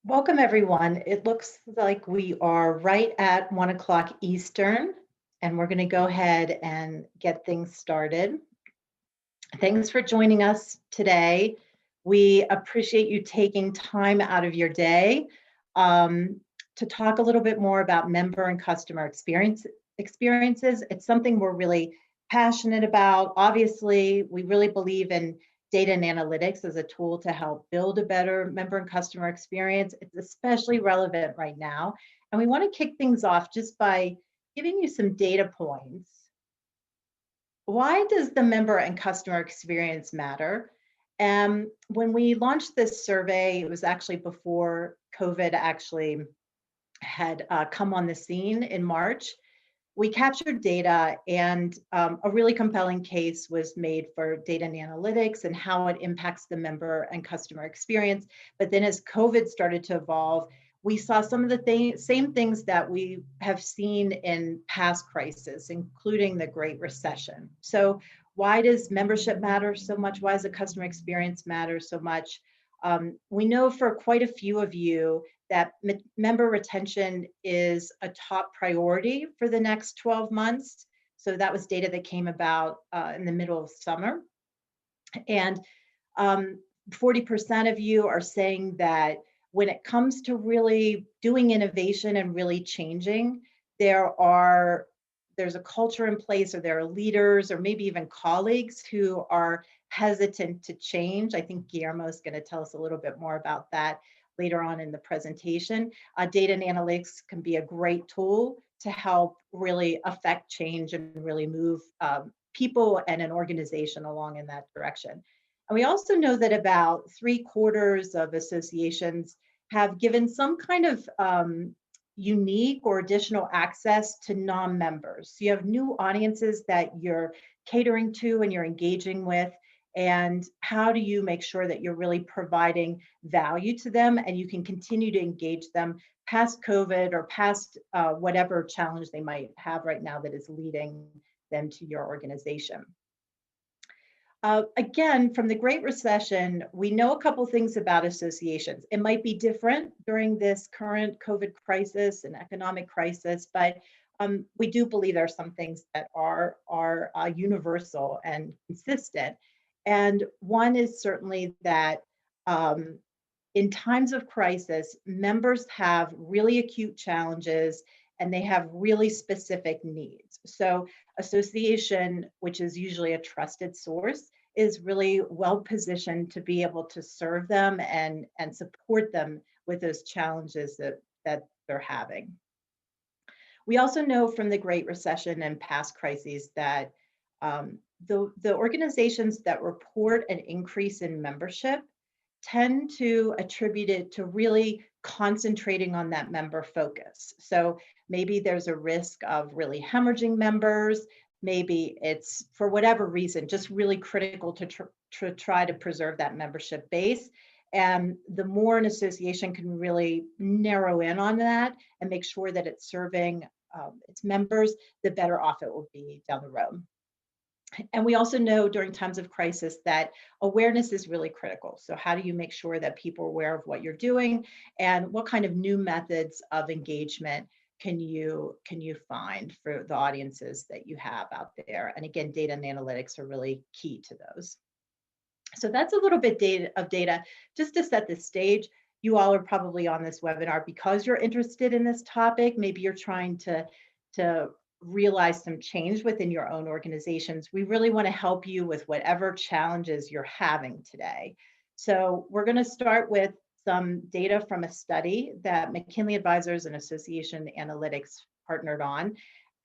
Welcome, everyone. It looks like we are right at 1 o'clock Eastern, and we're going to go ahead and get things started. Thanks for joining us today. We appreciate you taking time out of your day um, to talk a little bit more about member and customer experiences. It's something we're really passionate about. Obviously, we really believe in data and analytics as a tool to help build a better member and customer experience. It's especially relevant right now. And we want to kick things off just by giving you some data points. Why does the member and customer experience matter? When we launched this survey, it was actually before COVID actually had come on the scene in March. We captured data, and a really compelling case was made for data and analytics and how it impacts the member and customer experience. But then as COVID started to evolve, we saw some of the same things that we have seen in past crises, including the Great Recession. So why does membership matter so much? Why does the customer experience matter so much? We know for quite a few of you that member retention is a top priority for the next 12 months. So that was data that came about in the middle of summer. And 40% of you are saying that when it comes to really doing innovation and really changing, there's a culture in place, or there are leaders or maybe even colleagues who are hesitant to change. I think Guillermo is going to tell us a little bit more about that later on in the presentation. Data and analytics can be a great tool to help really affect change and really move people and an organization along in that direction. And we also know that about 3/4 of associations have given some kind of unique or additional access to non-members. So you have new audiences that you're catering to and you're engaging with. And how do you make sure that you're really providing value to them and you can continue to engage them past COVID or past whatever challenge they might have right now that is leading them to your organization? Again, from the Great Recession, we know a couple things about associations. It might be different during this current COVID crisis and economic crisis, but we do believe there are some things that are universal and consistent. And one is certainly that in times of crisis, members have really acute challenges and they have really specific needs. So association, which is usually a trusted source, is really well positioned to be able to serve them and support them with those challenges that they're having. We also know from the Great Recession and past crises that the organizations that report an increase in membership tend to attribute it to really concentrating on that member focus. So maybe there's a risk of really hemorrhaging members. Maybe it's for whatever reason, just really critical to try to preserve that membership base. And the more an association can really narrow in on that and make sure that it's serving its members, the better off it will be down the road. And we also know during times of crisis that awareness is really critical. So how do you make sure that people are aware of what you're doing and what kind of new methods of engagement can you find for the audiences that you have out there? And again, data and analytics are really key to those. So that's a little bit of data just to set the stage. You all are probably on this webinar because you're interested in this topic. Maybe you're trying to realize some change within your own organizations. We really want to help you with whatever challenges you're having today. So we're going to start with some data from a study that McKinsey Advisors and Association Analytics partnered on.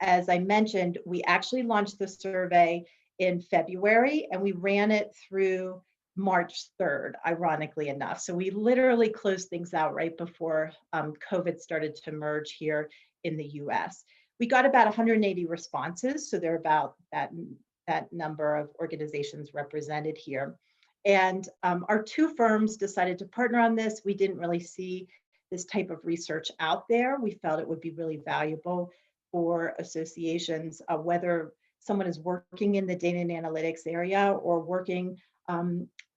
As I mentioned, we actually launched the survey in February and we ran it through March 3rd, ironically enough. So we literally closed things out right before COVID started to emerge here in the US. We got about 180 responses, so there are about that number of organizations represented here. And our two firms decided to partner on this. We didn't really see this type of research out there. We felt it would be really valuable for associations, whether someone is working in the data and analytics area or working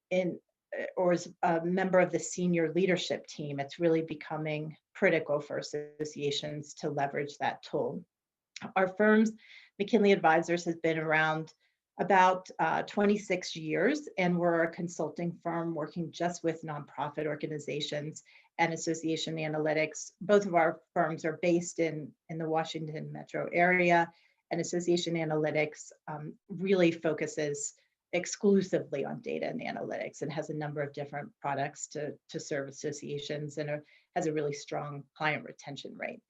in or as a member of the senior leadership team, it's really becoming critical for associations to leverage that tool. Our firm's McKinley Advisors has been around about 26 years, and we're a consulting firm working just with nonprofit organizations and association analytics. Both of our firms are based in the Washington metro area, and association analytics really focuses exclusively on data and analytics and has a number of different products to serve associations and has a really strong client retention rate.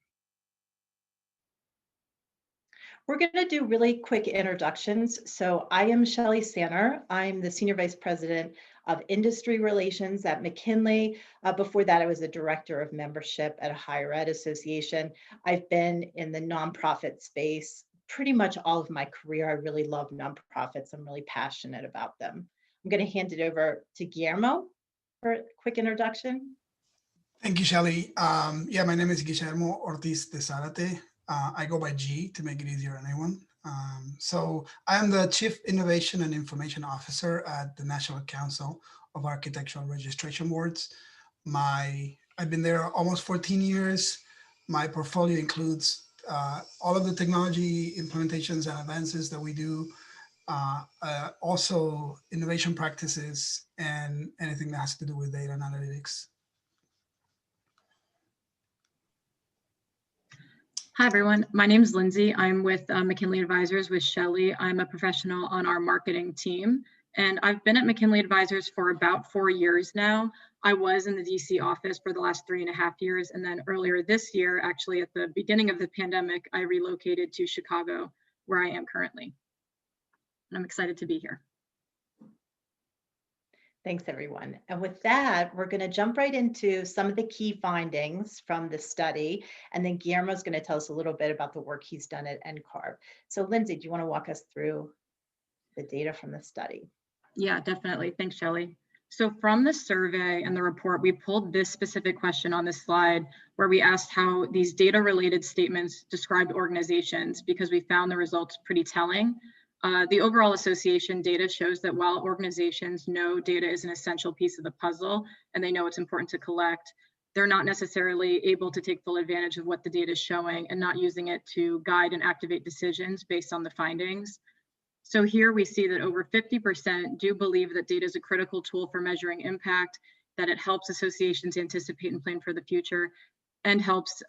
We're going to do really quick introductions. So I am Shelley Sanner. I'm the Senior Vice President of Industry Relations at McKinley. Before that, I was a Director of Membership at a higher ed association. I've been in the nonprofit space pretty much all of my career. I really love nonprofits. I'm really passionate about them. I'm going to hand it over to Guillermo for a quick introduction. Thank you, Shelley. Yeah, my name is Guillermo Ortiz de Zárate. I go by G to make it easier on anyone. So I am the Chief Innovation and Information Officer at the National Council of Architectural Registration Boards. I've been there almost 14 years. My portfolio includes all of the technology implementations and advances that we do, also innovation practices and anything that has to do with data and analytics. Hi, everyone. My name is Lindsay. I'm with McKinley Advisors with Shelley. I'm a professional on our marketing team, and I've been at McKinley Advisors for about 4 years now. I was in the DC office for the last 3.5 years, and then earlier this year, actually at the beginning of the pandemic, I relocated to Chicago, where I am currently. And I'm excited to be here. Thanks, everyone. And with that, we're going to jump right into some of the key findings from the study. And then Guillermo's going to tell us a little bit about the work he's done at NCARB. So Lindsay, do you want to walk us through the data from the study? Yeah, definitely. Thanks, Shelley. So from the survey and the report, we pulled this specific question on this slide where we asked how these data-related statements described organizations because we found the results pretty telling. The overall association data shows that while organizations know data is an essential piece of the puzzle and they know it's important to collect, they're not necessarily able to take full advantage of what the data is showing and not using it to guide and activate decisions based on the findings. So here we see that over 50% do believe that data is a critical tool for measuring impact, that it helps associations anticipate and plan for the future, and helps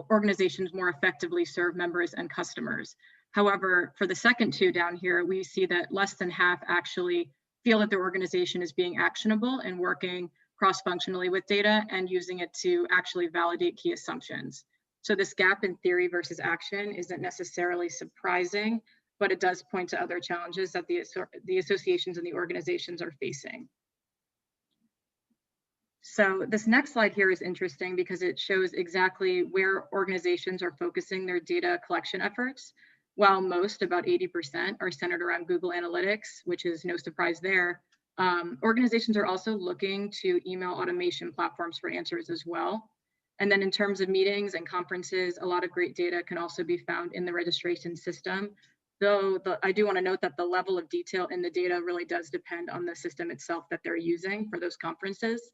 organizations more effectively serve members and customers. However, for the second two down here, we see that less than half actually feel that their organization is being actionable and working cross-functionally with data and using it to actually validate key assumptions. So this gap in theory versus action isn't necessarily surprising, but it does point to other challenges that the associations and the organizations are facing. So this next slide here is interesting because it shows exactly where organizations are focusing their data collection efforts. While most, about 80%, are centered around Google Analytics, which is no surprise there, organizations are also looking to email automation platforms for answers as well. And then in terms of meetings and conferences, a lot of great data can also be found in the registration system, though I do want to note that the level of detail in the data really does depend on the system itself that they're using for those conferences.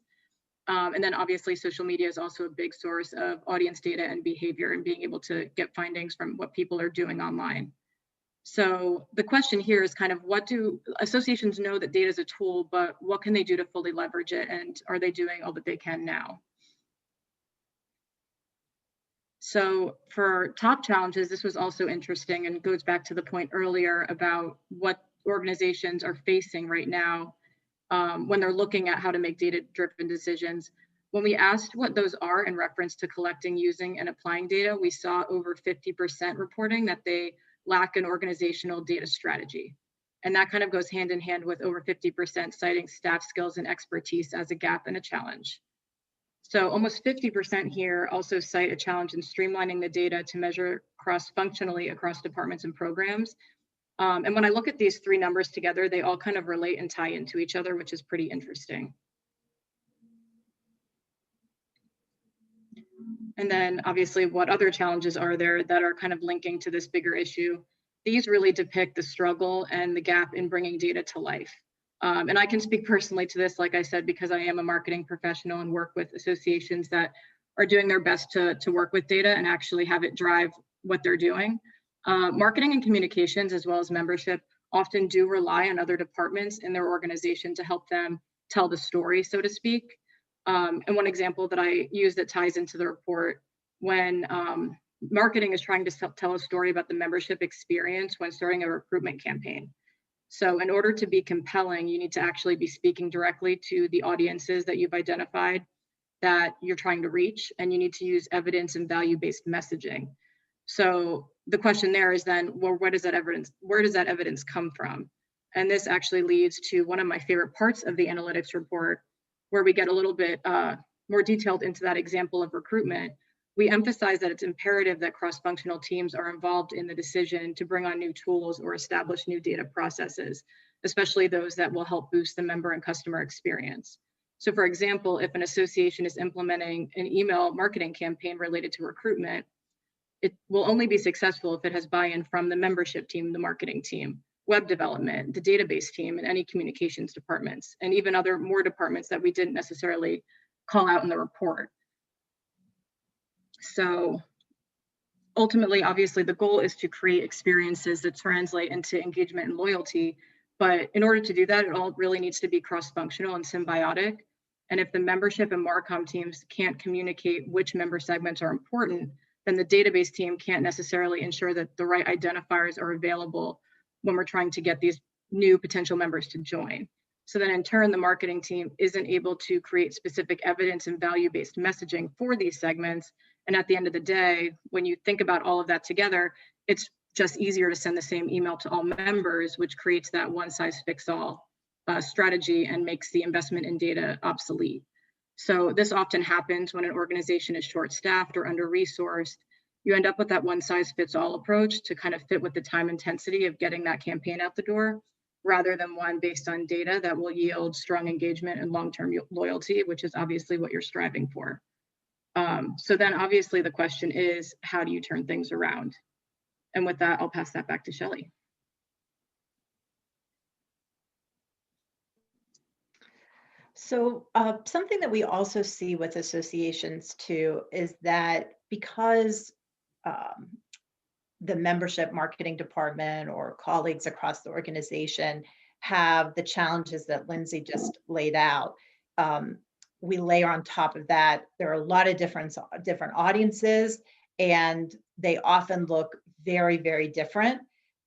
And then obviously social media is also a big source of audience data and behavior and being able to get findings from what people are doing online. So the question here is kind of what do associations know that data is a tool, but what can they do to fully leverage it? And are they doing all that they can now? So for top challenges, this was also interesting and goes back to the point earlier about what organizations are facing right now when they're looking at how to make data-driven decisions. When we asked what those are in reference to collecting, using, and applying data, we saw over 50% reporting that they lack an organizational data strategy. And that kind of goes hand in hand with over 50% citing staff skills and expertise as a gap and a challenge. So almost 50% here also cite a challenge in streamlining the data to measure cross-functionally across departments and programs. And when I look at these three numbers together, they all kind of relate and tie into each other, which is pretty interesting. And then obviously what other challenges are there that are kind of linking to this bigger issue? These really depict the struggle and the gap in bringing data to life. And I can speak personally to this, like I said, because I am a marketing professional and work with associations that are doing their best to work with data and actually have it drive what they're doing. Marketing and communications, as well as membership, often do rely on other departments in their organization to help them tell the story, so to speak. And one example that I use that ties into the report, when marketing is trying to tell a story about the membership experience when starting a recruitment campaign. So in order to be compelling, you need to actually be speaking directly to the audiences that you've identified that you're trying to reach, and you need to use evidence and value-based messaging. So the question there is then, well, where does that evidence come from? And this actually leads to one of my favorite parts of the analytics report, where we get a little bit more detailed into that example of recruitment. We emphasize that it's imperative that cross-functional teams are involved in the decision to bring on new tools or establish new data processes, especially those that will help boost the member and customer experience. So for example, if an association is implementing an email marketing campaign related to recruitment, it will only be successful if it has buy-in from the membership team, the marketing team, web development, the database team, and any communications departments, and even other more departments that we didn't necessarily call out in the report. So ultimately, obviously, the goal is to create experiences that translate into engagement and loyalty. But in order to do that, it all really needs to be cross-functional and symbiotic. And if the membership and Marcom teams can't communicate which member segments are important, then the database team can't necessarily ensure that the right identifiers are available when we're trying to get these new potential members to join. So then in turn, the marketing team isn't able to create specific evidence and value-based messaging for these segments. And at the end of the day, when you think about all of that together, it's just easier to send the same email to all members, which creates that one-size-fits-all strategy and makes the investment in data obsolete. So this often happens when an organization is short-staffed or under-resourced. You end up with that one-size-fits-all approach to kind of fit with the time intensity of getting that campaign out the door, rather than one based on data that will yield strong engagement and long-term loyalty, which is obviously what you're striving for. So then obviously the question is, how do you turn things around? And with that, I'll pass that back to Shelley. So something that we also see with associations too is that because the membership marketing department or colleagues across the organization have the challenges that Lindsay just laid out, we layer on top of that, there are a lot of different audiences, and they often look very, very different.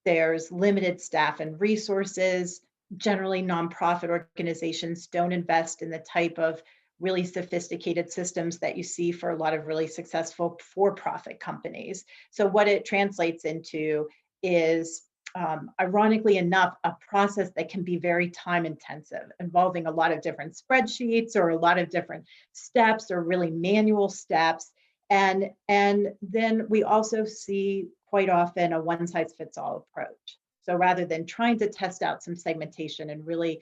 There's limited staff and resources. Generally, nonprofit organizations don't invest in the type of really sophisticated systems that you see for a lot of really successful for-profit companies. So what it translates into is, ironically enough, a process that can be very time intensive, involving a lot of different spreadsheets or a lot of different steps or really manual steps. And then we also see quite often a one-size-fits-all approach. So rather than trying to test out some segmentation and really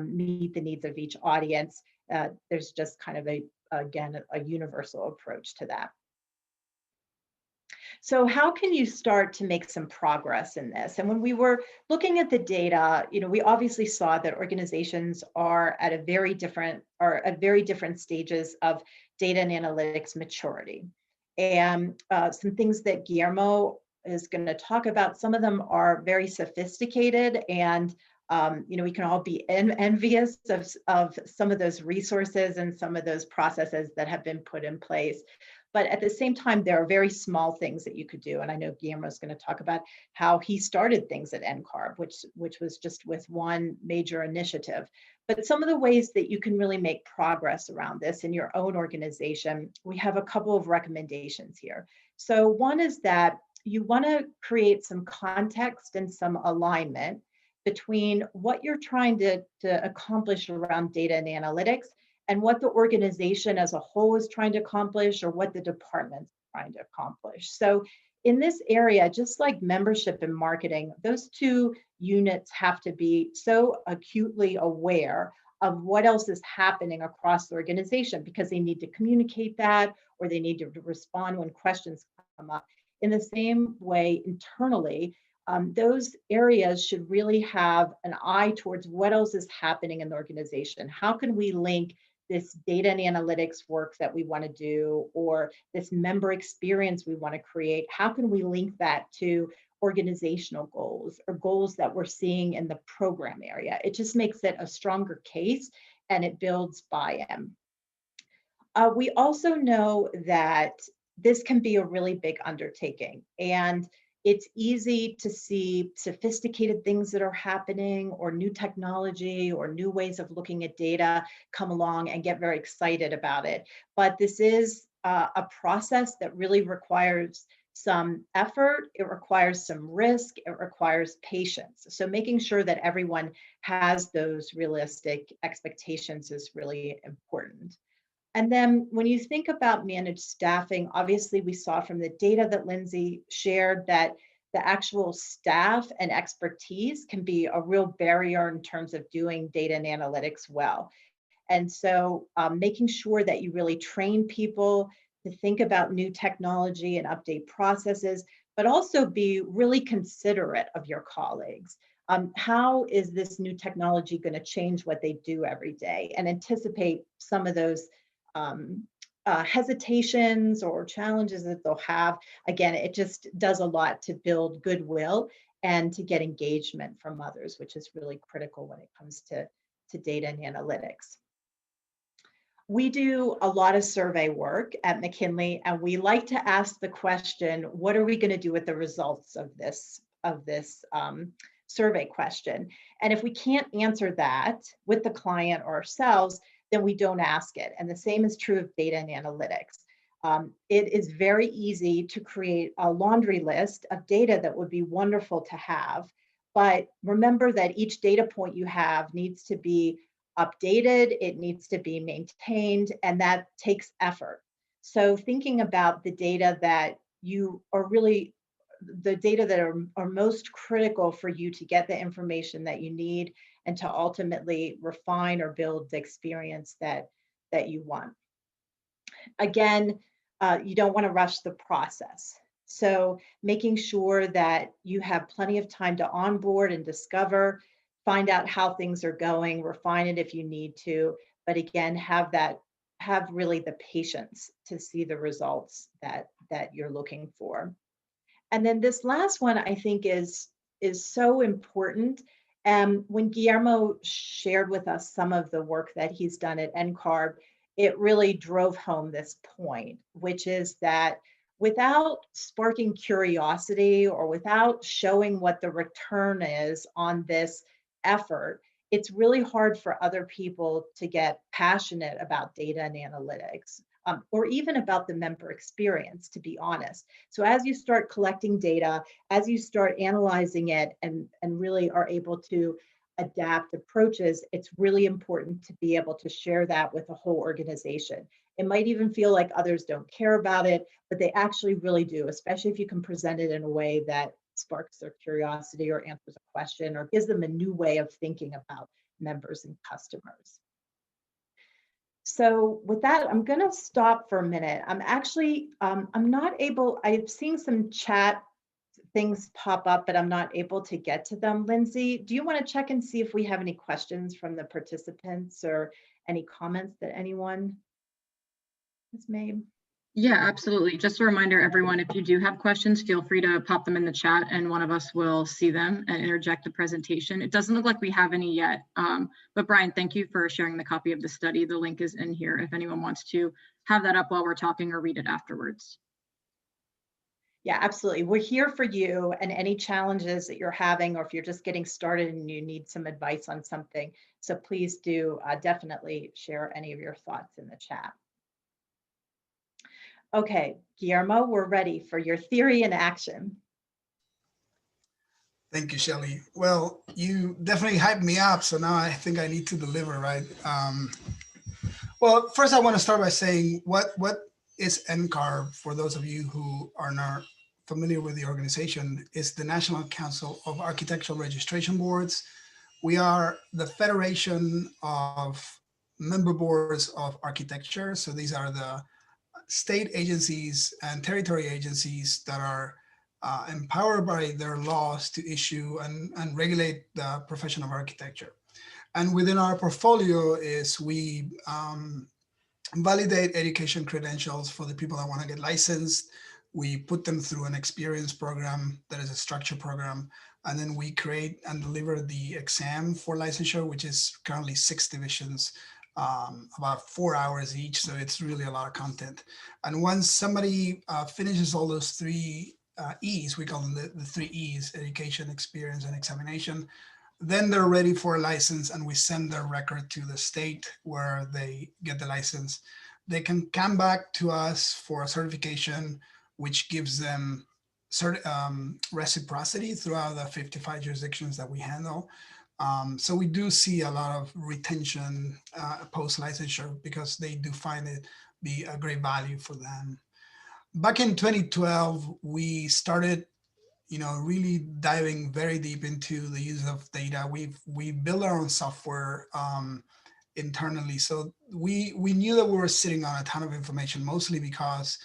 meet the needs of each audience, there's just kind of again, a universal approach to that. So how can you start to make some progress in this? And when we were looking at the data, we obviously saw that organizations are at very different stages of data and analytics maturity. And some things that Guillermo is going to talk about, some of them are very sophisticated, and we can all be envious of some of those resources and some of those processes that have been put in place. But at the same time, there are very small things that you could do. And I know Guillermo is going to talk about how he started things at NCARB, which was just with one major initiative. But some of the ways that you can really make progress around this in your own organization, we have a couple of recommendations here. So one is that you want to create some context and some alignment between what you're trying to accomplish around data and analytics and what the organization as a whole is trying to accomplish, or what the department's trying to accomplish. So in this area, just like membership and marketing, those two units have to be so acutely aware of what else is happening across the organization, because they need to communicate that, or they need to respond when questions come up. In the same way, internally, those areas should really have an eye towards what else is happening in the organization. How can we link this data and analytics work that we want to do, or this member experience we want to create? How can we link that to organizational goals or goals that we're seeing in the program area? It just makes it a stronger case and it builds buy-in. We also know that this can be a really big undertaking, and it's easy to see sophisticated things that are happening or new technology or new ways of looking at data come along and get very excited about it. But this is a process that really requires some effort, it requires some risk, it requires patience. So making sure that everyone has those realistic expectations is really important. And then when you think about managed staffing, obviously we saw from the data that Lindsay shared that the actual staff and expertise can be a real barrier in terms of doing data and analytics well. And so making sure that you really train people to think about new technology and update processes, but also be really considerate of your colleagues. How is this new technology going to change what they do every day, and anticipate some of those hesitations or challenges that they'll have. Again, it just does a lot to build goodwill and to get engagement from others, which is really critical when it comes to data and analytics. We do a lot of survey work at McKinley, and we like to ask the question, what are we going to do with the results of this survey question? And if we can't answer that with the client or ourselves, then we don't ask it. And the same is true of data and analytics. It is very easy to create a laundry list of data that would be wonderful to have. But remember that each data point you have needs to be updated, it needs to be maintained, and that takes effort. So thinking about the data that you are really, the data that are most critical for you to get the information that you need and to ultimately refine or build the experience that you want. Again, you don't want to rush the process. So making sure that you have plenty of time to onboard and discover, find out how things are going, refine it if you need to, but again, have really the patience to see the results that you're looking for. And then this last one I think is so important. When Guillermo shared with us some of the work that he's done at NCARB, it really drove home this point, which is that without sparking curiosity or without showing what the return is on this effort, it's really hard for other people to get passionate about data and analytics. Or even about the member experience, to be honest. So as you start collecting data, as you start analyzing it and really are able to adapt approaches, it's really important to be able to share that with the whole organization. It might even feel like others don't care about it, but they actually really do, especially if you can present it in a way that sparks their curiosity or answers a question or gives them a new way of thinking about members and customers. So with that, I'm going to stop for a minute. I'm actually, I'm not able, I've seen some chat things pop up, but I'm not able to get to them. Lindsay, do you want to check and see if we have any questions from the participants or any comments that anyone has made? Yeah, absolutely. Just a reminder, everyone, if you do have questions, feel free to pop them in the chat and one of us will see them and interject the presentation. It doesn't look like we have any yet, but Brian, thank you for sharing the copy of the study. The link is in here if anyone wants to have that up while we're talking or read it afterwards. Yeah, absolutely. We're here for you and any challenges that you're having, or if you're just getting started and you need some advice on something. So please do definitely share any of your thoughts in the chat. Okay, Guillermo, we're ready for your theory in action. Thank you, Shelley. Well, you definitely hyped me up, so now I think I need to deliver, right? Well, first I want to start by saying what is NCARB, for those of you who are not familiar with the organization, is the National Council of Architectural Registration Boards. We are the federation of member boards of architecture. So these are the state agencies and territory agencies that are empowered by their laws to issue and regulate the profession of architecture. And within our portfolio is we validate education credentials for the people that want to get licensed. We put them through an experience program that is a structured program. And then we create and deliver the exam for licensure, which is currently 6 divisions, about 4 hours each. So it's really a lot of content. And once somebody finishes all those 3 E's, we call them the 3 E's, education, experience, and examination, then they're ready for a license, and we send their record to the state where they get the license. They can come back to us for a certification, which gives them reciprocity throughout the 55 jurisdictions that we handle. So we do see a lot of retention post-licensure because they do find it be a great value for them. Back in 2012, we started really diving very deep into the use of data. We built our own software internally. So we knew that we were sitting on a ton of information, mostly because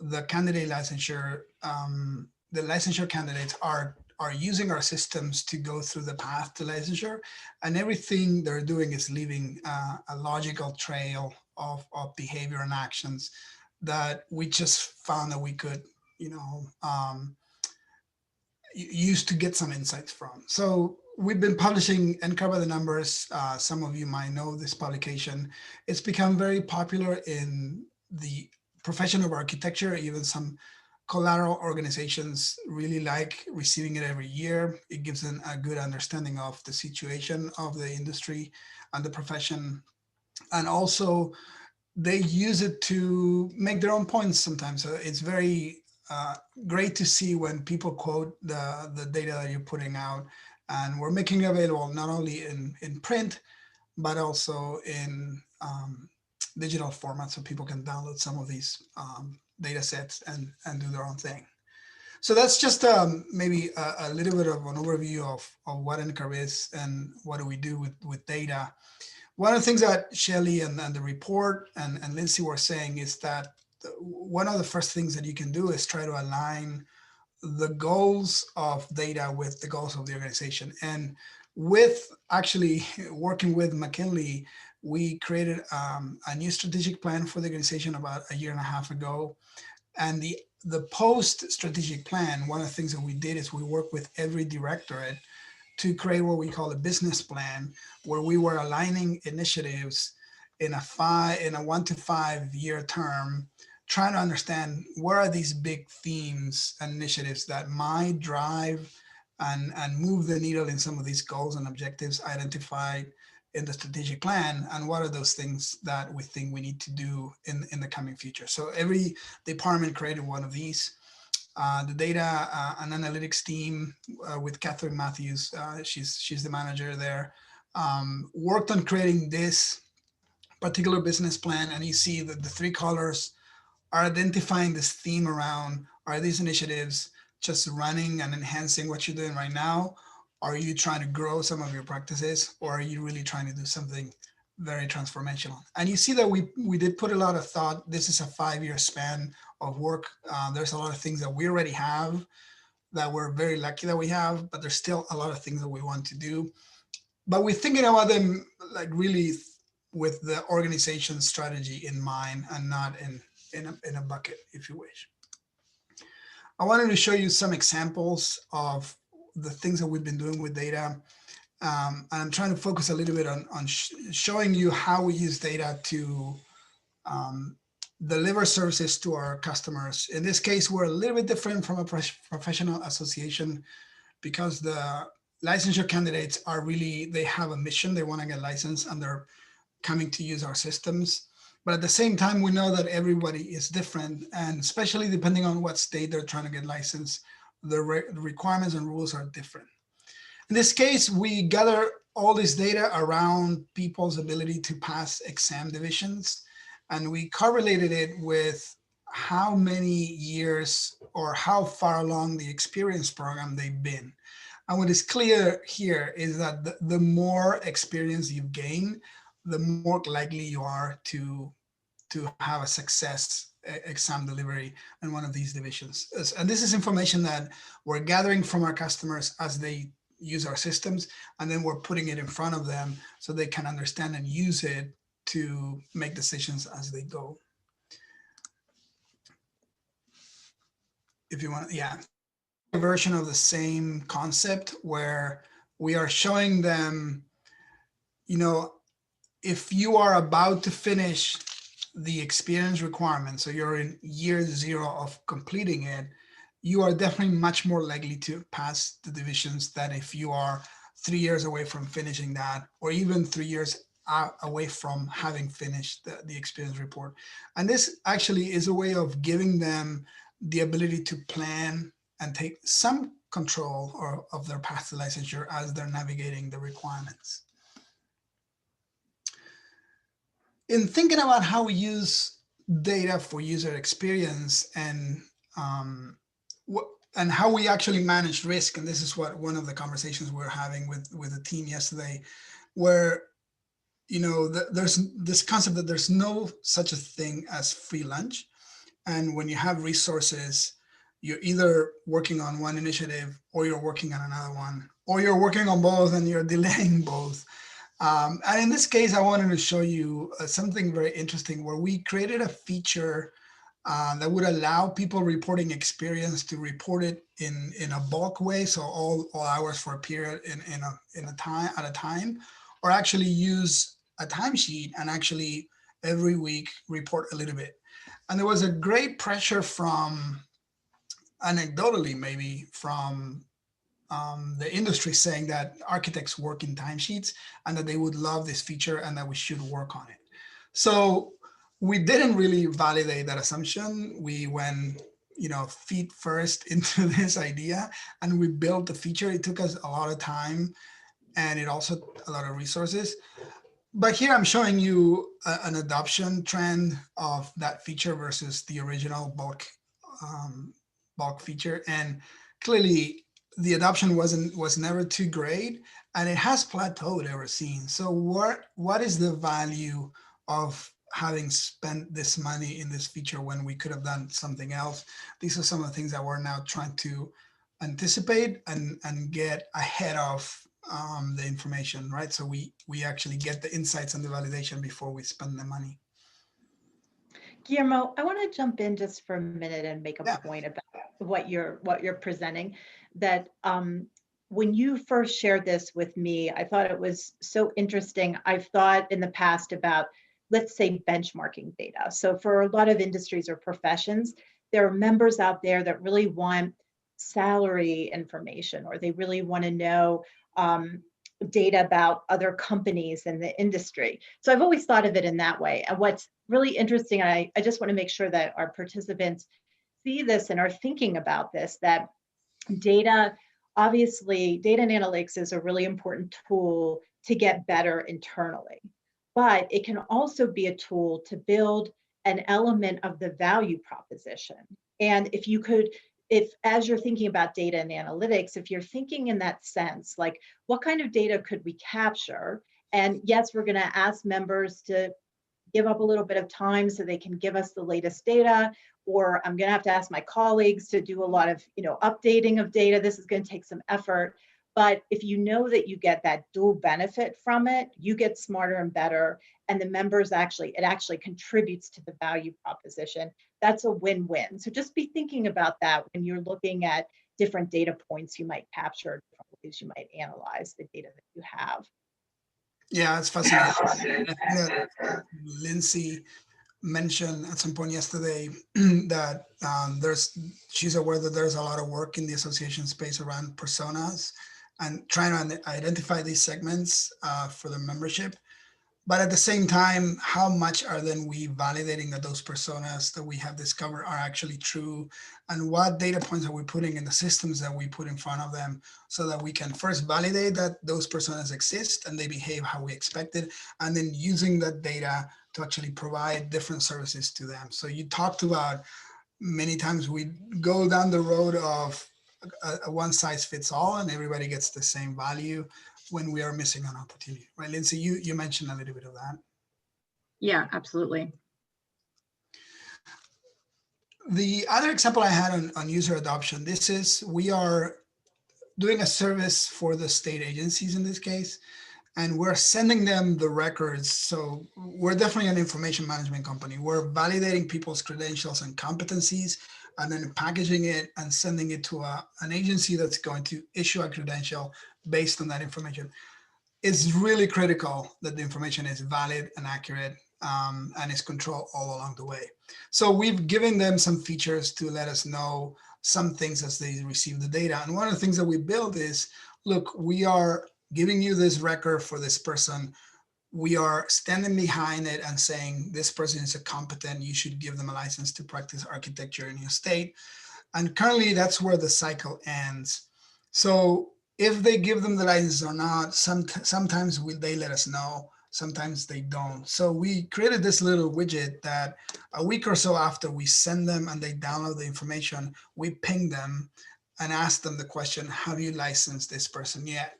the candidate licensure, the licensure candidates are using our systems to go through the path to licensure, and everything they're doing is leaving a logical trail of behavior and actions that we just found that we could, use to get some insights from. So we've been publishing NCARB by the numbers. Some of you might know this publication. It's become very popular in the profession of architecture. Even some collateral organizations really like receiving it every year. It gives them a good understanding of the situation of the industry and the profession. And also they use it to make their own points sometimes. So it's very great to see when people quote the data that you're putting out, and we're making it available not only in print, but also in digital format, so people can download some of these data sets and do their own thing. So that's just maybe a little bit of an overview of what NCARB is and what do we do with data. One of the things that Shelley and the report and Lindsay were saying is that one of the first things that you can do is try to align the goals of data with the goals of the organization. And with actually working with McKinley, we created a new strategic plan for the organization about 1.5 years ago. And the post-strategic plan, one of the things that we did is we worked with every directorate to create what we call a business plan, where we were aligning initiatives in a 1 to 5 year term, trying to understand what are these big themes and initiatives that might drive and move the needle in some of these goals and objectives identified in the strategic plan, and what are those things that we think we need to do in the coming future. So every department created one of these. The data and analytics team with Catherine Matthews, she's the manager there, worked on creating this particular business plan. And you see that the 3 colors are identifying this theme around, are these initiatives just running and enhancing what you're doing right now? Are you trying to grow some of your practices, or are you really trying to do something very transformational? And you see that we did put a lot of thought. This is a 5-year span of work. There's a lot of things that we already have that we're very lucky that we have, but there's still a lot of things that we want to do. But we're thinking about them like really with the organization strategy in mind, and not in a bucket, if you wish. I wanted to show you some examples of the things that we've been doing with data. And I'm trying to focus a little bit on showing you how we use data to deliver services to our customers. In this case, we're a little bit different from a professional association, because the licensure candidates are really, they have a mission, they want to get licensed, and they're coming to use our systems. But at the same time, we know that everybody is different, and especially depending on what state they're trying to get licensed, the requirements and rules are different. In this case, we gather all this data around people's ability to pass exam divisions, and we correlated it with how many years or how far along the experience program they've been. And what is clear here is that the more experience you gain, the more likely you are to have a success exam delivery in one of these divisions. And this is information that we're gathering from our customers as they use our systems, and then we're putting it in front of them so they can understand and use it to make decisions as they go. If you want, yeah, a version of the same concept where we are showing them, you know, if you are about to finish the experience requirement, so you're in year 0 of completing it, you are definitely much more likely to pass the divisions than if you are 3 years away from finishing that, or even 3 years away from having finished the experience report. And this actually is a way of giving them the ability to plan and take some control of their path to licensure as they're navigating the requirements. In thinking about how we use data for user experience and how we actually manage risk, and this is what one of the conversations we were having with the team yesterday, where there's this concept that there's no such a thing as free lunch, and when you have resources, you're either working on one initiative or you're working on another one, or you're working on both and you're delaying both. And in this case, I wanted to show you something very interesting where we created a feature that would allow people reporting experience to report it in a bulk way, so all hours for a period at a time, or actually use a timesheet and actually every week report a little bit. And there was a great pressure from, anecdotally maybe, from the industry saying that architects work in timesheets and that they would love this feature and that we should work on it. So we didn't really validate that assumption. We went, feet first into this idea and we built the feature. It took us a lot of time and it also a lot of resources. But here I'm showing you an adoption trend of that feature versus the original bulk feature. And clearly the adoption was never too great, and it has plateaued ever since. So what is the value of having spent this money in this feature when we could have done something else? These are some of the things that we're now trying to anticipate and get ahead of the information, right? So we actually get the insights and the validation before we spend the money. Guillermo, I want to jump in just for a minute and make a point about what you're presenting. That when you first shared this with me, I thought it was so interesting. I've thought in the past about, let's say, benchmarking data. So for a lot of industries or professions, there are members out there that really want salary information, or they really want to know data about other companies in the industry. So I've always thought of it in that way. And what's really interesting, and I just want to make sure that our participants see this and are thinking about this, that data, obviously, data and analytics is a really important tool to get better internally, but it can also be a tool to build an element of the value proposition. And if as you're thinking about data and analytics, if you're thinking in that sense, like what kind of data could we capture? And yes, we're going to ask members to give up a little bit of time so they can give us the latest data, or I'm going to have to ask my colleagues to do a lot of updating of data. This is going to take some effort. But if you know that you get that dual benefit from it, you get smarter and better, and the members it actually contributes to the value proposition. That's a win-win. So just be thinking about that when you're looking at different data points you might capture, different ways you might analyze the data that you have. Yeah, it's fascinating. Lindsay mentioned at some point yesterday that she's aware that there's a lot of work in the association space around personas and trying to identify these segments for the membership. But at the same time, how much are then we validating that those personas that we have discovered are actually true? And what data points are we putting in the systems that we put in front of them so that we can first validate that those personas exist and they behave how we expected, and then using that data to actually provide different services to them. So you talked about many times we go down the road of a one size fits all and everybody gets the same value when we are missing an opportunity, right? Lindsay, you mentioned a little bit of that. Yeah, absolutely. The other example I had on user adoption, this is, we are doing a service for the state agencies in this case, and we're sending them the records. So we're definitely an information management company. We're validating people's credentials and competencies, and then packaging it and sending it to an agency that's going to issue a credential based on that information. It's really critical that the information is valid and accurate, and is controlled all along the way. So we've given them some features to let us know some things as they receive the data. And one of the things that we build is, look, we are giving you this record for this person. We are standing behind it and saying, this person is a competent, you should give them a license to practice architecture in your state. And currently that's where the cycle ends. So if they give them the license or not, sometimes they let us know, sometimes they don't. So we created this little widget that a week or so after we send them and they download the information, we ping them and ask them the question, have you licensed this person yet?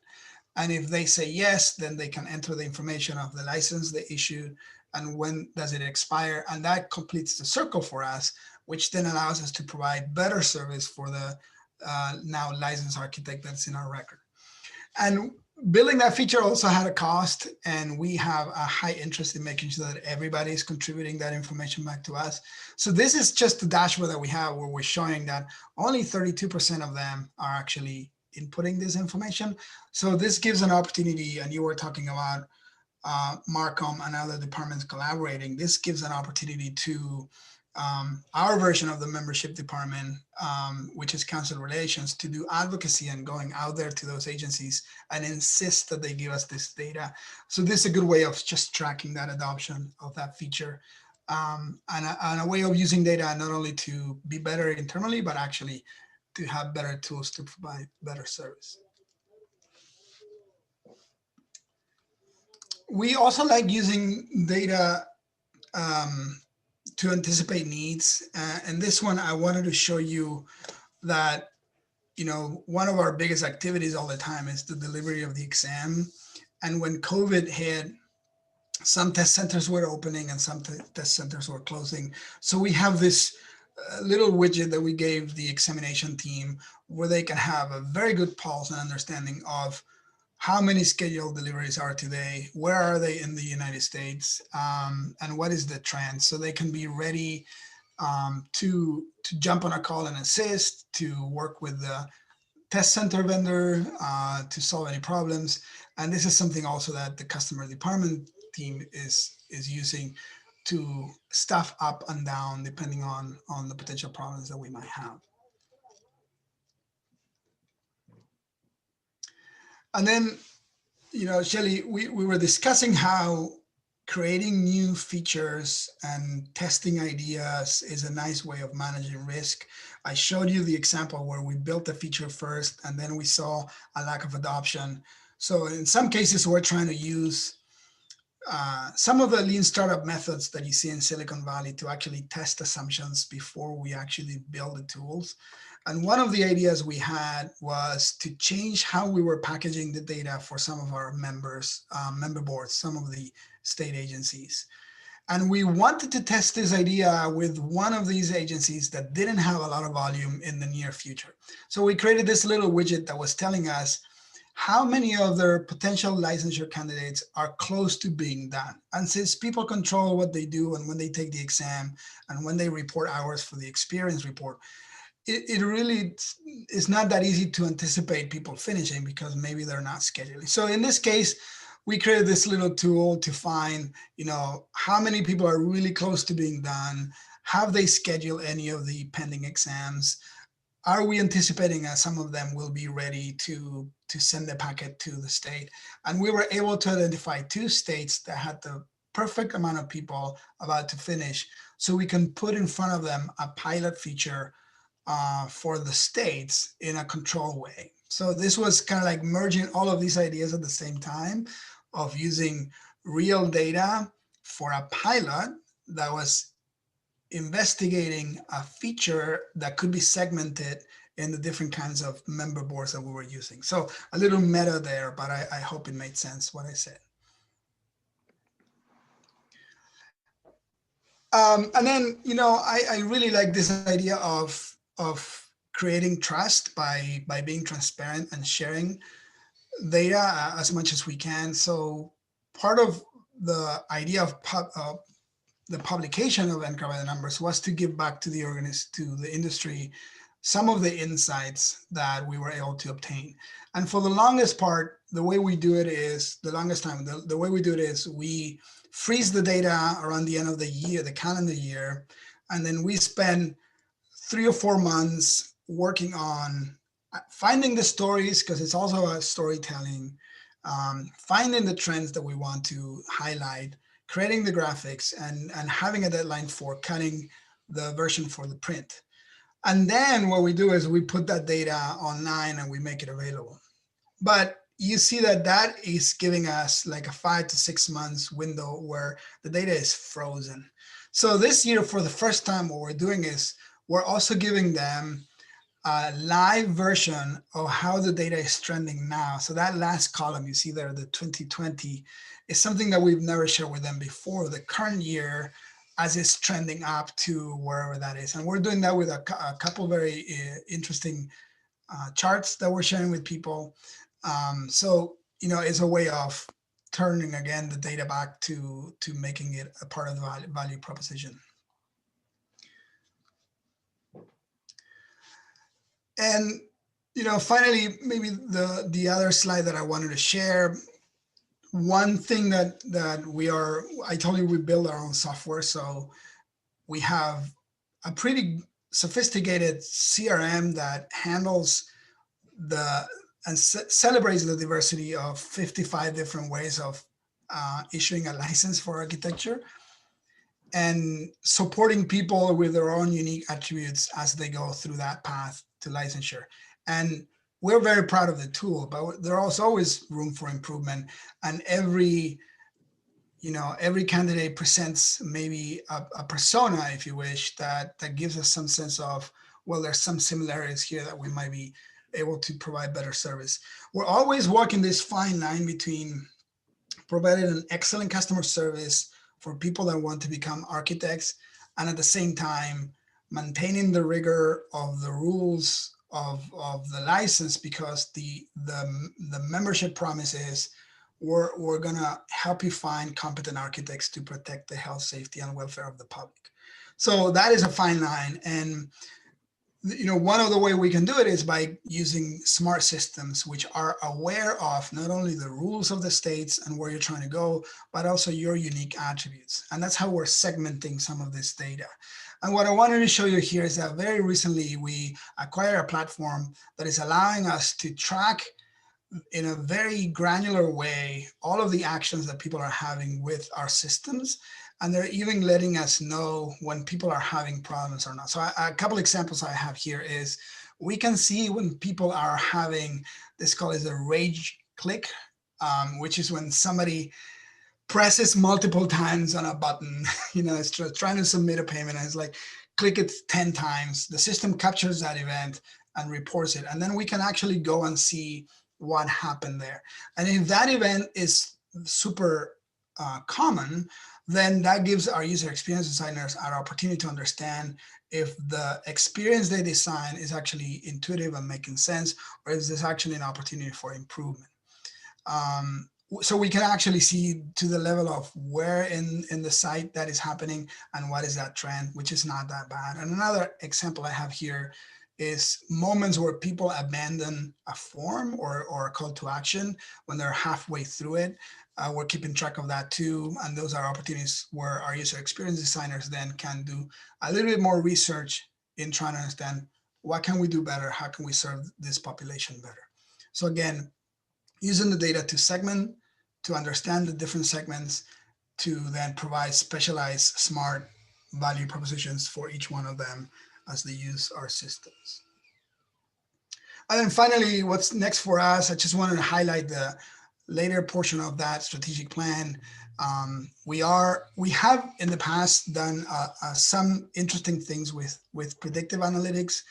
And if they say yes, then they can enter the information of the license they issued and when does it expire. And that completes the circle for us, which then allows us to provide better service for the now licensed architect that's in our record. And building that feature also had a cost, and we have a high interest in making sure that everybody is contributing that information back to us. So this is just the dashboard that we have where we're showing that only 32% of them are actually inputting this information. So this gives an opportunity, and you were talking about Marcom and other departments collaborating. This gives an opportunity to our version of the membership department, which is council relations, to do advocacy and going out there to those agencies and insist that they give us this data. So this is a good way of just tracking that adoption of that feature, and a way of using data not only to be better internally, but actually to have better tools to provide better service. We also like using data to anticipate needs. And this one, I wanted to show you that, one of our biggest activities all the time is the delivery of the exam. And when COVID hit, some test centers were opening and some test centers were closing. So we have this little widget that we gave the examination team where they can have a very good pulse and understanding of how many scheduled deliveries are today, where are they in the United States, and what is the trend, so they can be ready to jump on a call and assist, to work with the test center vendor to solve any problems. And this is something also that the customer department team is using to staff up and down depending on the potential problems that we might have. And then, Shelly, we were discussing how creating new features and testing ideas is a nice way of managing risk. I showed you the example where we built the feature first and then we saw a lack of adoption. So in some cases, we're trying to use some of the lean startup methods that you see in Silicon Valley to actually test assumptions before we actually build the tools. And one of the ideas we had was to change how we were packaging the data for some of our members, member boards, some of the state agencies. And we wanted to test this idea with one of these agencies that didn't have a lot of volume in the near future. So we created this little widget that was telling us how many of their potential licensure candidates are close to being done. And since people control what they do and when they take the exam and when they report hours for the experience report, it really is not that easy to anticipate people finishing because maybe they're not scheduling. So in this case, we created this little tool to find, how many people are really close to being done. Have they scheduled any of the pending exams? Are we anticipating that some of them will be ready to send the packet to the state? And we were able to identify 2 states that had the perfect amount of people about to finish. So we can put in front of them a pilot feature for the states in a controlled way. So this was kind of like merging all of these ideas at the same time of using real data for a pilot that was investigating a feature that could be segmented in the different kinds of member boards that we were using. So a little meta there, but I hope it made sense what I said. And then, I really like this idea of creating trust by being transparent and sharing data as much as we can. So part of the idea of the publication of NCARB numbers was to give back to the industry some of the insights that we were able to obtain. And for the longest part, the way we do it is, the way we do it is we freeze the data around the end of the year, the calendar year, and then we spend 3 or 4 months working on finding the stories, because it's also a storytelling, finding the trends that we want to highlight, creating the graphics, and having a deadline for cutting the version for the print. And then what we do is we put that data online and we make it available. But you see that is giving us like a 5 to 6 months window where the data is frozen. So this year, for the first time, what we're doing is we're also giving them a live version of how the data is trending now. So that last column you see there, the 2020, is something that we've never shared with them before, the current year as it's trending up to wherever that is. And we're doing that with a couple very interesting charts that we're sharing with people. So, it's a way of turning again the data back to making it a part of the value proposition. And, finally, maybe the other slide that I wanted to share, one thing that I told you we build our own software. So we have a pretty sophisticated CRM that handles and celebrates the diversity of 55 different ways of issuing a license for architecture and supporting people with their own unique attributes as they go through that path to licensure. And we're very proud of the tool, but there's always room for improvement. And every candidate presents maybe a persona, if you wish, that gives us some sense of, well, there's some similarities here that we might be able to provide better service. We're always walking this fine line between providing an excellent customer service for people that want to become architects, and at the same time maintaining the rigor of the rules of the license, because the membership promise is we're gonna help you find competent architects to protect the health, safety, and welfare of the public. So that is a fine line. And one of the way we can do it is by using smart systems, which are aware of not only the rules of the states and where you're trying to go, but also your unique attributes. And that's how we're segmenting some of this data. And what I wanted to show you here is that very recently we acquired a platform that is allowing us to track in a very granular way all of the actions that people are having with our systems. And they're even letting us know when people are having problems or not. So a couple examples I have here is we can see when people are having this called a rage click, which is when somebody presses multiple times on a button, it's trying to submit a payment, and it's like, click it 10 times. The system captures that event and reports it. And then we can actually go and see what happened there. And if that event is super common, then that gives our user experience designers an opportunity to understand if the experience they design is actually intuitive and making sense, or is this actually an opportunity for improvement. So we can actually see to the level of where in the site that is happening and what is that trend, which is not that bad. And another example I have here is moments where people abandon a form or a call to action when they're halfway through it. We're keeping track of that too. And those are opportunities where our user experience designers then can do a little bit more research in trying to understand what can we do better? How can we serve this population better? So again, using the data to segment, to understand the different segments, to then provide specialized smart value propositions for each one of them as they use our systems. And then finally, what's next for us, I just wanted to highlight the later portion of that strategic plan. We have in the past done some interesting things with predictive analytics.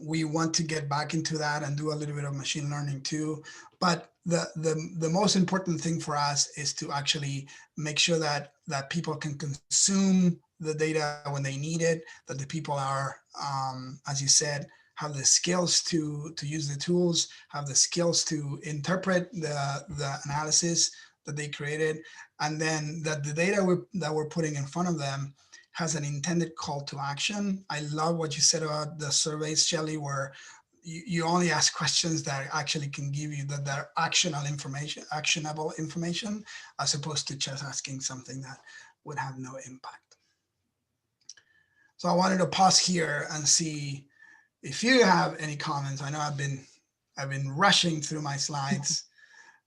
We want to get back into that and do a little bit of machine learning too. But the most important thing for us is to actually make sure that that people can consume the data when they need it, that the people are, as you said, have the skills to use the tools, have the skills to interpret the analysis that they created, and then that the data that we're putting in front of them has an intended call to action. I love what you said about the surveys, Shelley, where you only ask questions that actually can give you that are actionable information, as opposed to just asking something that would have no impact. So I wanted to pause here and see if you have any comments. I know I've been rushing through my slides,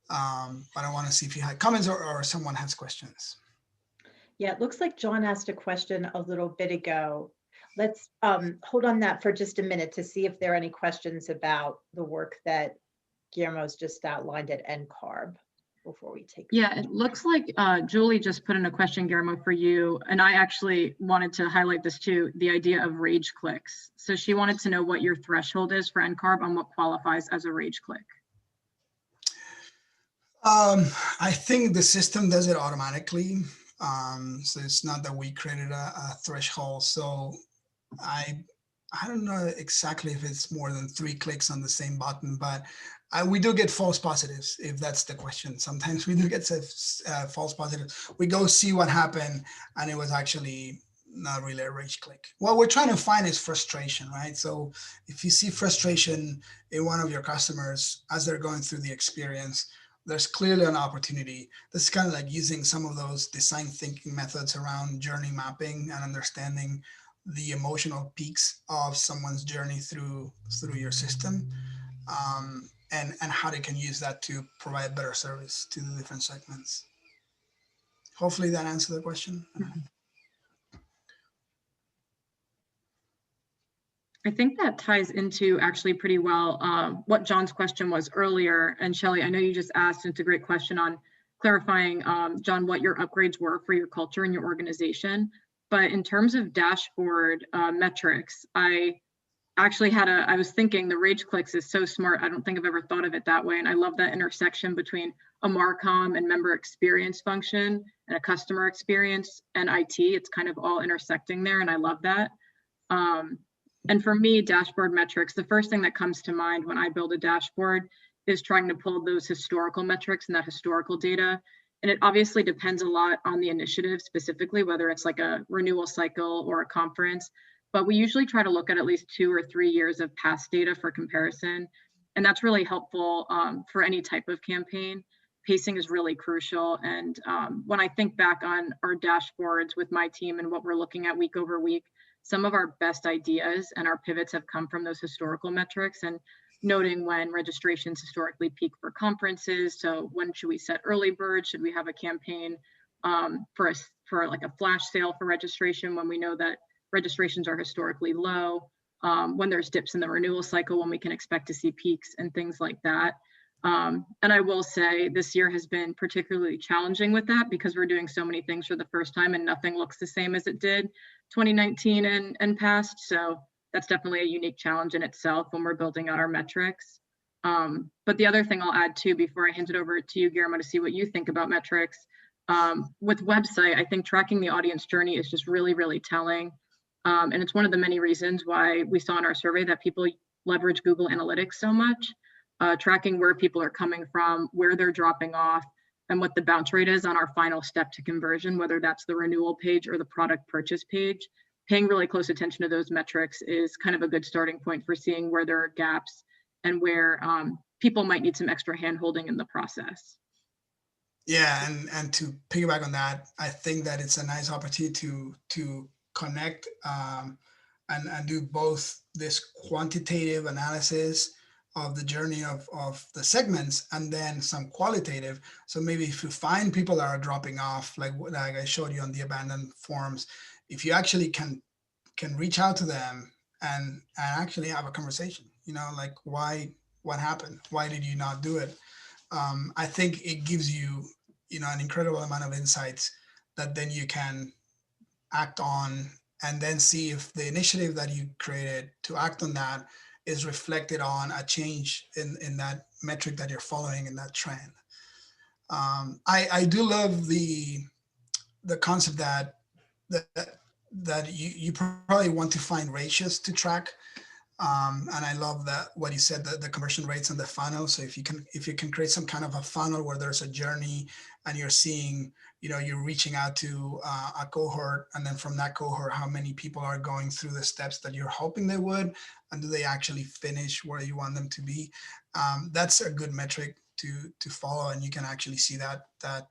but I want to see if you had comments or someone has questions. Yeah, it looks like John asked a question a little bit ago. Let's hold on that for just a minute to see if there are any questions about the work that Guillermo's just outlined at NCARB before we take. Yeah, it looks like Julie just put in a question, Guillermo, for you. And I actually wanted to highlight this too, the idea of rage clicks. So she wanted to know what your threshold is for NCARB on what qualifies as a rage click. I think the system does it automatically. So it's not that we created a threshold. So I don't know exactly if it's more than 3 clicks on the same button, but we do get false positives, if that's the question. Sometimes we do get false positives. We go see what happened, and it was actually not really a rage click. What we're trying to find is frustration, right? So if you see frustration in one of your customers as they're going through the experience, there's clearly an opportunity. This is kind of like using some of those design thinking methods around journey mapping and understanding the emotional peaks of someone's journey through your system, and how they can use that to provide better service to the different segments. Hopefully that answered the question. Mm-hmm. I think that ties into actually pretty well what John's question was earlier. And Shelley, I know you just asked, and it's a great question on clarifying, John, what your upgrades were for your culture and your organization. But in terms of dashboard metrics, I actually I was thinking the rage clicks is so smart. I don't think I've ever thought of it that way. And I love that intersection between a Marcom and member experience function and a customer experience and IT. It's kind of all intersecting there. And I love that. And for me, dashboard metrics, the first thing that comes to mind when I build a dashboard is trying to pull those historical metrics and that historical data. And it obviously depends a lot on the initiative specifically, whether it's like a renewal cycle or a conference, but we usually try to look at least 2 or 3 years of past data for comparison. And that's really helpful for any type of campaign. Pacing is really crucial. And when I think back on our dashboards with my team and what we're looking at week over week, some of our best ideas and our pivots have come from those historical metrics and noting when registrations historically peak for conferences. So when should we set early bird? Should we have a campaign for like a flash sale for registration when we know that registrations are historically low, when there's dips in the renewal cycle, when we can expect to see peaks and things like that. And I will say this year has been particularly challenging with that because we're doing so many things for the first time and nothing looks the same as it did 2019 and past. So that's definitely a unique challenge in itself when we're building out our metrics. But the other thing I'll add too, before I hand it over to you, Guillermo, to see what you think about metrics, with website, I think tracking the audience journey is just really, really telling. And it's one of the many reasons why we saw in our survey that people leverage Google Analytics so much. Tracking where people are coming from, where they're dropping off, and what the bounce rate is on our final step to conversion, whether that's the renewal page or the product purchase page. Paying really close attention to those metrics is kind of a good starting point for seeing where there are gaps and where people might need some extra hand-holding in the process. Yeah, and to piggyback on that, I think that it's a nice opportunity to connect and do both this quantitative analysis of the journey of the segments and then some qualitative. So maybe if you find people that are dropping off, like I showed you on the abandoned forms, if you actually can reach out to them and actually have a conversation, like what happened? Why did you not do it? I think it gives you, an incredible amount of insights that then you can act on and then see if the initiative that you created to act on that is reflected on a change in that metric that you're following in that trend. I do love the the concept that you probably want to find ratios to track. And I love that what you said, the conversion rates and the funnel. So if you can create some kind of a funnel where there's a journey and you're seeing, you're reaching out to a cohort, and then from that cohort, how many people are going through the steps that you're hoping they would, and do they actually finish where you want them to be? That's a good metric to follow, and you can actually see that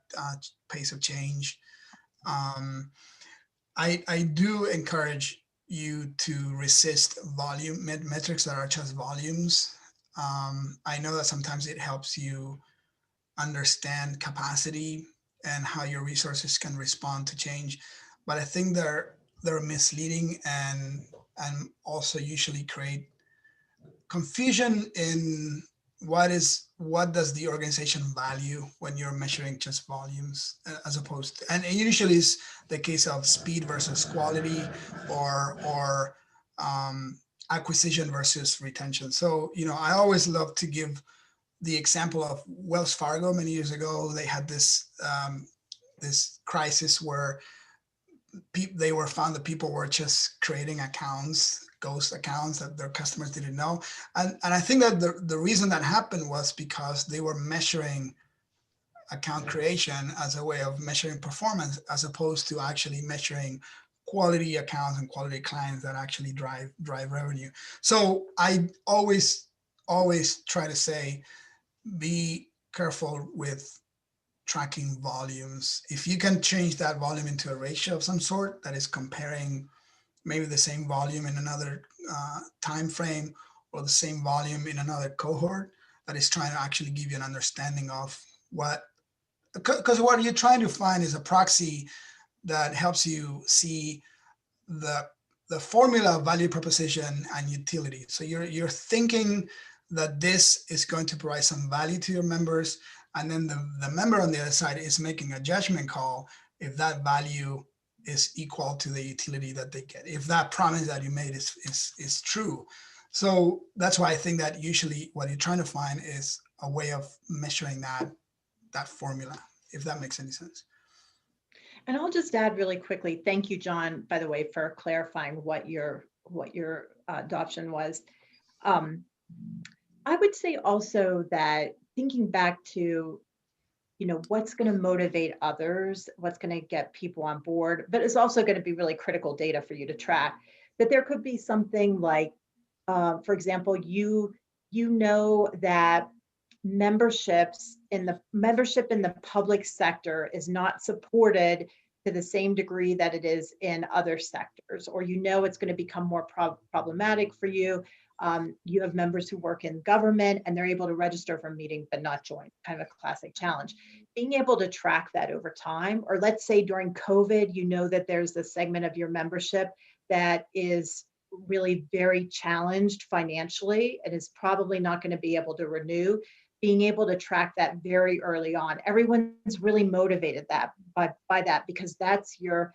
pace of change. I do encourage you to resist volume metrics that are just volumes. I know that sometimes it helps you understand capacity and how your resources can respond to change, but I think they're misleading and also usually create confusion in what does the organization value when you're measuring just volumes, as opposed to, and it usually is the case of speed versus quality, or acquisition versus retention. So I always love to give the example of Wells Fargo. Many years ago, they had this crisis where they were found that people were just creating accounts, ghost accounts that their customers didn't know. And I think that the reason that happened was because they were measuring account creation as a way of measuring performance, as opposed to actually measuring quality accounts and quality clients that actually drive revenue. So I always try to say, be careful with tracking volumes. If you can change that volume into a ratio of some sort that is comparing maybe the same volume in another time frame, or the same volume in another cohort, that is trying to actually give you an understanding of because what you're trying to find is a proxy that helps you see the formula of value proposition and utility. So you're thinking that this is going to provide some value to your members, and then the member on the other side is making a judgment call if that value is equal to the utility that they get, if that promise that you made is true. So that's why I think that usually what you're trying to find is a way of measuring that formula, if that makes any sense. And I'll just add really quickly, thank you, John, by the way, for clarifying what your adoption was. I would say also that thinking back to, what's going to motivate others, what's going to get people on board, but it's also going to be really critical data for you to track, that there could be something like, for example, you know that membership in the public sector is not supported to the same degree that it is in other sectors, or it's going to become more problematic for you. You have members who work in government and they're able to register for a meeting but not join, kind of a classic challenge. Being able to track that over time, or let's say during COVID, that there's a segment of your membership that is really very challenged financially and is probably not going to be able to renew. Being able to track that very early on. Everyone's really motivated by that, because that's your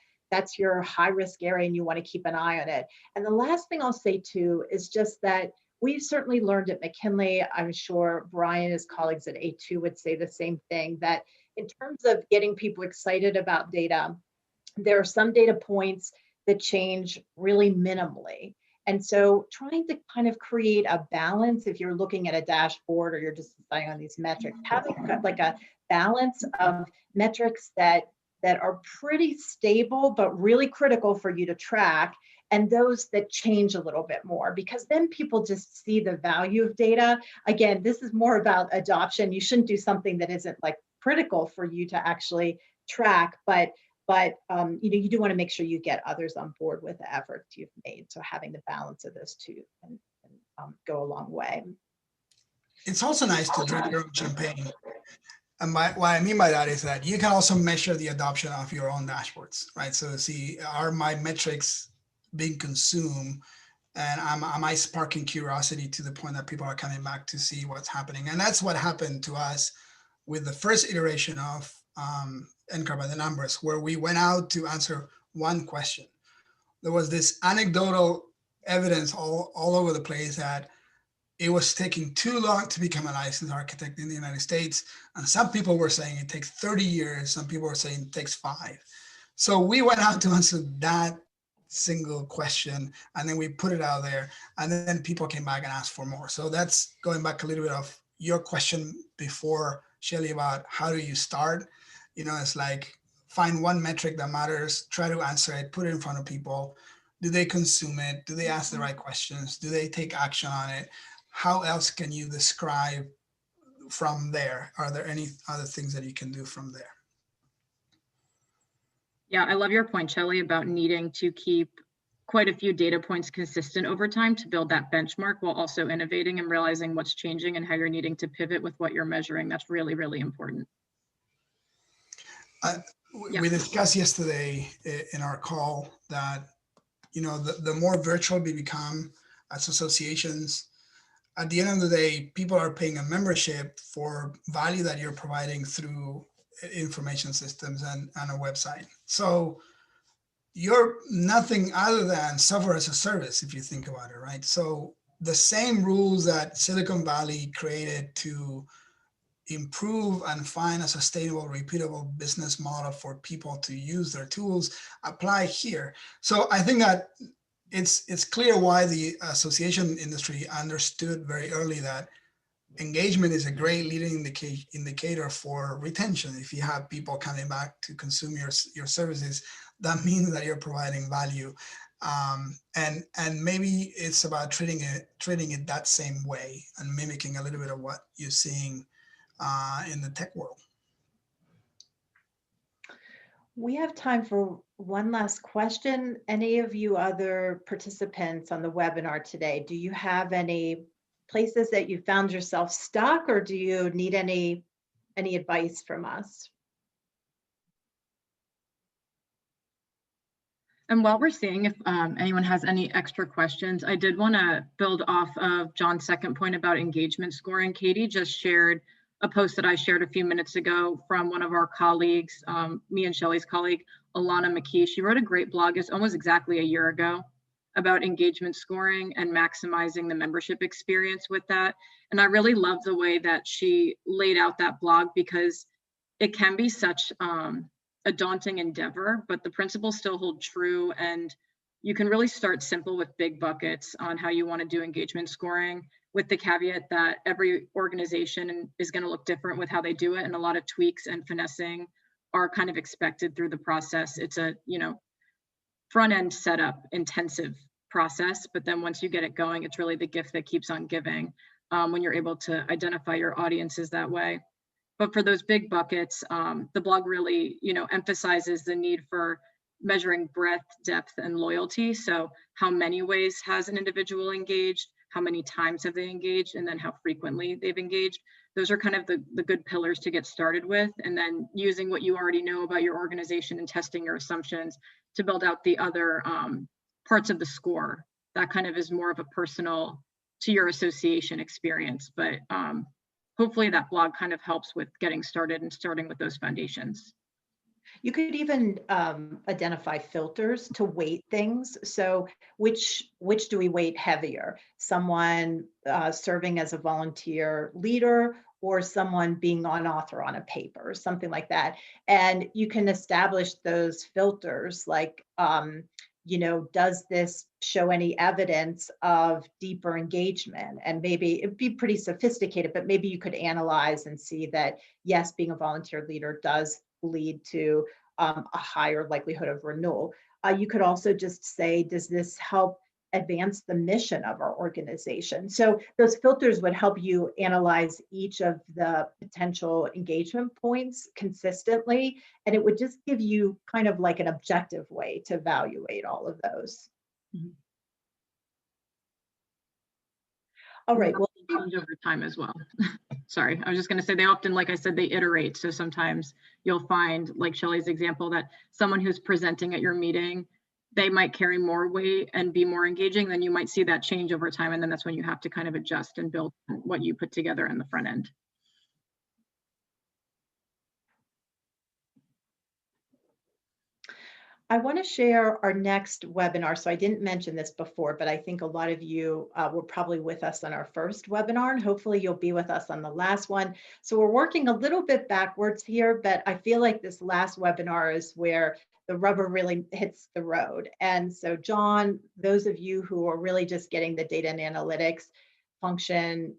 high risk area and you want to keep an eye on it. And the last thing I'll say too is just that we've certainly learned at McKinley, I'm sure Brian and his colleagues at A2 would say the same thing, that in terms of getting people excited about data, there are some data points that change really minimally. And so trying to kind of create a balance, if you're looking at a dashboard or you're just deciding on these metrics, having like a balance of metrics that are pretty stable, but really critical for you to track, and those that change a little bit more, because then people just see the value of data. Again, this is more about adoption. You shouldn't do something that isn't like critical for you to actually track, but you do want to make sure you get others on board with the efforts you've made. So having the balance of those two can go a long way. It's also nice to drink your own champagne. And what I mean by that is that you can also measure the adoption of your own dashboards, right? So see, are my metrics being consumed, and am I sparking curiosity to the point that people are coming back to see what's happening? And that's what happened to us with the first iteration of NCARB by the numbers, where we went out to answer one question. There was this anecdotal evidence all over the place that it was taking too long to become a licensed architect in the United States. And some people were saying it takes 30 years. Some people were saying it takes 5. So we went out to answer that single question, and then we put it out there, and then people came back and asked for more. So that's going back a little bit of your question before, Shelly, about how do you start? It's like find one metric that matters, try to answer it, put it in front of people. Do they consume it? Do they ask the right questions? Do they take action on it? How else can you describe from there? Are there any other things that you can do from there? Yeah, I love your point, Shelly, about needing to keep quite a few data points consistent over time to build that benchmark while also innovating and realizing what's changing and how you're needing to pivot with what you're measuring. That's really, really important. We discussed yesterday in our call that, the more virtual we become as associations, at the end of the day, people are paying a membership for value that you're providing through information systems and a website. So you're nothing other than software as a service, if you think about it, right? So the same rules that Silicon Valley created to improve and find a sustainable, repeatable business model for people to use their tools apply here. So I think that it's clear why the association industry understood very early that engagement is a great leading indicator for retention. If you have people coming back to consume your services, that means that you're providing value. And maybe it's about treating it that same way and mimicking a little bit of what you're seeing in the tech world. We have time for one last question. Any of you other participants on the webinar today, do you have any places that you found yourself stuck, or do you need any advice from us? And while we're seeing if anyone has any extra questions, I did want to build off of John's second point about engagement scoring. Katie just shared a post that I shared a few minutes ago from one of our colleagues, me and Shelly's colleague, Alana McKee. She wrote a great blog, it's almost exactly a year ago, about engagement scoring and maximizing the membership experience with that. And I really love the way that she laid out that blog, because it can be such a daunting endeavor, but the principles still hold true. And you can really start simple with big buckets on how you want to do engagement scoring, with the caveat that every organization is going to look different with how they do it. And a lot of tweaks and finessing are kind of expected through the process. It's a, front end setup intensive process, but then once you get it going, it's really the gift that keeps on giving when you're able to identify your audiences that way. But for those big buckets, the blog really, emphasizes the need for measuring breadth, depth, and loyalty. So how many ways has an individual engaged? How many times have they engaged? And then how frequently they've engaged. Those are kind of the good pillars to get started with. And then using what you already know about your organization and testing your assumptions to build out the other parts of the score. That kind of is more of a personal to your association experience. But hopefully that blog kind of helps with getting started and starting with those foundations. You could even identify filters to weight things. So which do we weight heavier? Someone serving as a volunteer leader, or someone being an author on a paper, or something like that. And you can establish those filters like, does this show any evidence of deeper engagement? And maybe it'd be pretty sophisticated, but maybe you could analyze and see that, yes, being a volunteer leader does lead to a higher likelihood of renewal. You could also just say, does this help advance the mission of our organization? So those filters would help you analyze each of the potential engagement points consistently, and it would just give you kind of like an objective way to evaluate all of those. Mm-hmm. All right. Well, change over time as well. Sorry, I was just going to say they often, like I said, they iterate. So sometimes you'll find, like Shelly's example, that someone who's presenting at your meeting, they might carry more weight and be more engaging. Then you might see that change over time. And then that's when you have to kind of adjust and build what you put together in the front end. I want to share our next webinar. So I didn't mention this before, but I think a lot of you were probably with us on our first webinar, and hopefully you'll be with us on the last one. So we're working a little bit backwards here, but I feel like this last webinar is where the rubber really hits the road. And so John, those of you who are really just getting the data and analytics function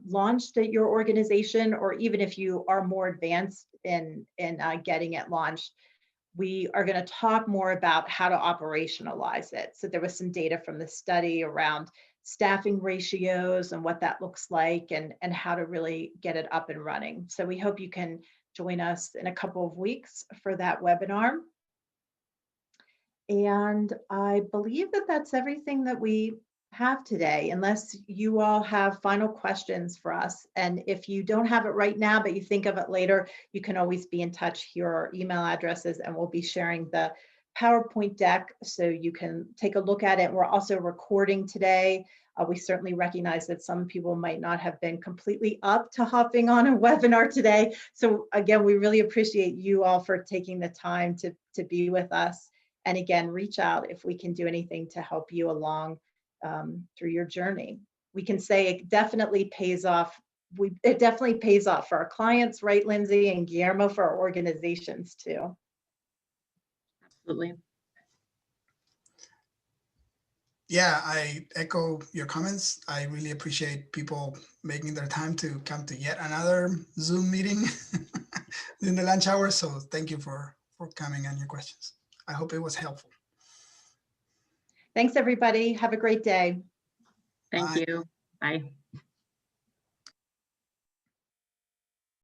launched at your organization, or even if you are more advanced in getting it launched, we are going to talk more about how to operationalize it. So there was some data from the study around staffing ratios and what that looks like, and how to really get it up and running. So we hope you can join us in a couple of weeks for that webinar. And I believe that that's everything that we have today, unless you all have final questions for us. And if you don't have it right now, but you think of it later, you can always be in touch. Here are our email addresses, and we'll be sharing the PowerPoint deck so you can take a look at it. We're also recording today. We certainly recognize that some people might not have been completely up to hopping on a webinar today. So again, we really appreciate you all for taking the time to be with us. And again, reach out if we can do anything to help you along through your journey. We can say it definitely pays off. It definitely pays off for our clients, right, Lindsay, and Guillermo, for our organizations too. Absolutely. Yeah, I echo your comments. I really appreciate people making their time to come to yet another Zoom meeting in the lunch hour. So thank you for coming and your questions. I hope it was helpful. Thanks, everybody. Have a great day. Thank you. Bye.